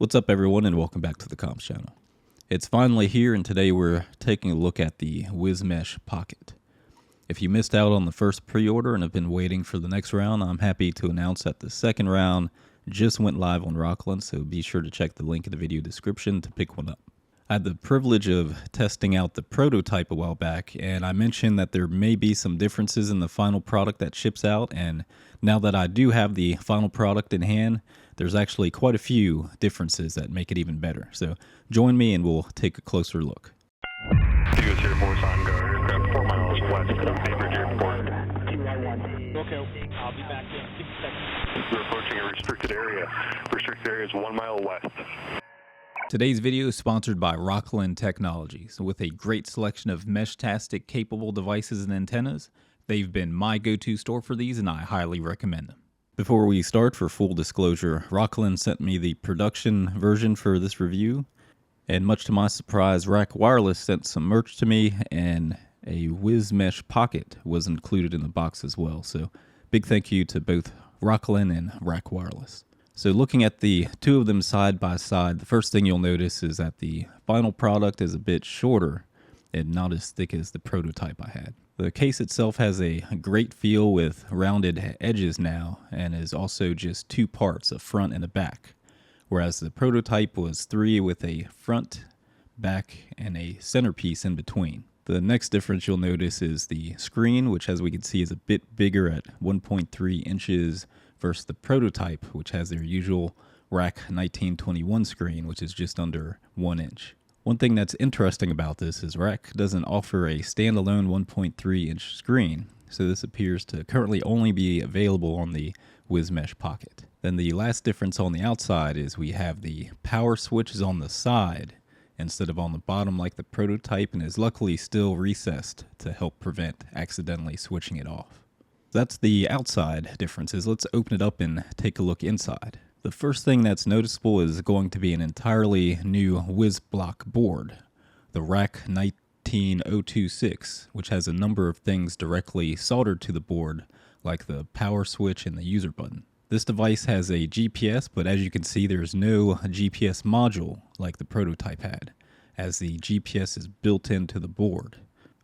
What's up everyone and welcome back to the comms channel. It's finally here and today we're taking a look at the WisMesh Pocket. If you missed out on the first pre-order and have been waiting for the next round, I'm happy to announce that the second round just went live on Rokland, so be sure to check the link in the video description to pick one up. I had the privilege of testing out the prototype a while back, and I mentioned that there may be some differences in the final product that ships out, and now that I do have the final product in hand, there's actually quite a few differences that make it even better. So join me and we'll take a closer look. US Air Force on guard, aircraft 4 miles west of Bainbridge Airport. Okay, I'll be back in 6 seconds. We're approaching a restricted area. Restricted area is 1 mile west. Today's video is sponsored by Rokland Technologies. With a great selection of Meshtastic capable devices and antennas, they've been my go-to store for these and I highly recommend them. Before we start, for full disclosure, Rokland sent me the production version for this review, and much to my surprise, Rack Wireless sent some merch to me, and a WisMesh Pocket was included in the box as well. So big thank you to both Rokland and Rack Wireless. So looking at the two of them side by side, the first thing you'll notice is that the final product is a bit shorter and not as thick as the prototype I had. The case itself has a great feel with rounded edges now and is also just two parts, a front and a back, whereas the prototype was three with a front, back, and a centerpiece in between. The next difference you'll notice is the screen, which as we can see is a bit bigger at 1.3 inches versus the prototype, which has their usual Rack 1921 screen, which is just under 1 inch. One thing that's interesting about this is Rack doesn't offer a standalone 1.3 inch screen, so this appears to currently only be available on the WisMesh Pocket. Then the last difference on the outside is we have the power switches on the side instead of on the bottom like the prototype, and is luckily still recessed to help prevent accidentally switching it off. That's the outside differences. Let's open it up and take a look inside. The first thing that's noticeable is going to be an entirely new WisBlock board, the Rack 19026, which has a number of things directly soldered to the board, like the power switch and the user button. This device has a GPS, but as you can see, there's no GPS module like the prototype had, as the GPS is built into the board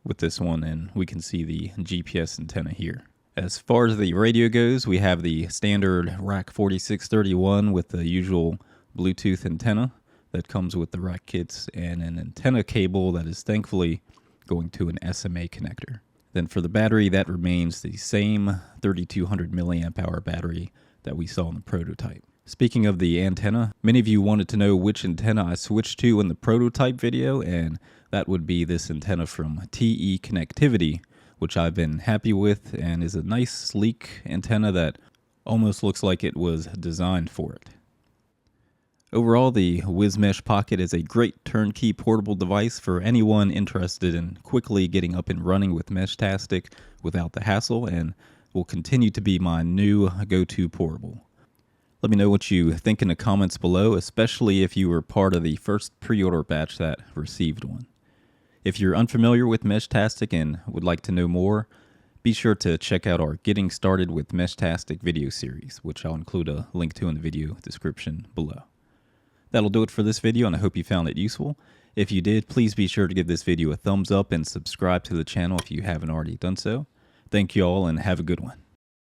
with this one, and we can see the GPS antenna here. As far as the radio goes, we have the standard Rack 4631 with the usual Bluetooth antenna that comes with the Rack kits, and an antenna cable that is thankfully going to an SMA connector. Then for the battery, that remains the same 3200 milliamp hour battery that we saw in the prototype. Speaking of the antenna, many of you wanted to know which antenna I switched to in the prototype video, and that would be this antenna from TE Connectivity, which I've been happy with and is a nice sleek antenna that almost looks like it was designed for it. Overall, the WisMesh Pocket is a great turnkey portable device for anyone interested in quickly getting up and running with Meshtastic without the hassle, and will continue to be my new go-to portable. Let me know what you think in the comments below, especially if you were part of the first pre-order batch that received one. If you're unfamiliar with Meshtastic and would like to know more, be sure to check out our Getting Started with Meshtastic video series, which I'll include a link to in the video description below. That'll do it for this video, and I hope you found it useful. If you did, please be sure to give this video a thumbs up and subscribe to the channel if you haven't already done so. Thank you all and have a good one.